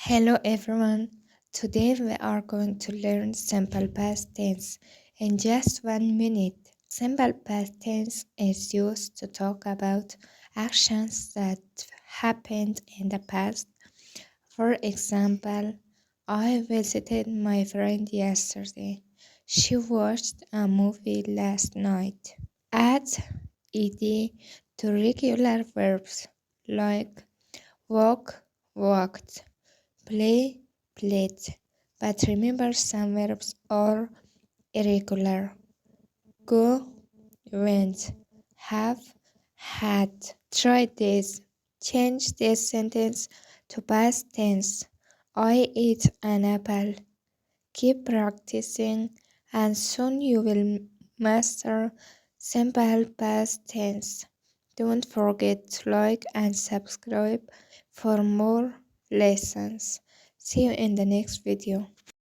Hello everyone. Today we are going to learn simple past tense in just 1 minute. Simple past tense is used to talk about actions that happened in the past. For example, I visited my friend yesterday. She watched a movie last night. Add ed to regular verbs like walk, walked, play, played. But remember, some verbs are irregular. Go, went, have, had. Try this. Change this sentence to past tense. I ate an apple. Keep practicing, and soon you will master simple past tense. Don't forget to like and subscribe for more lessons. See you in the next video.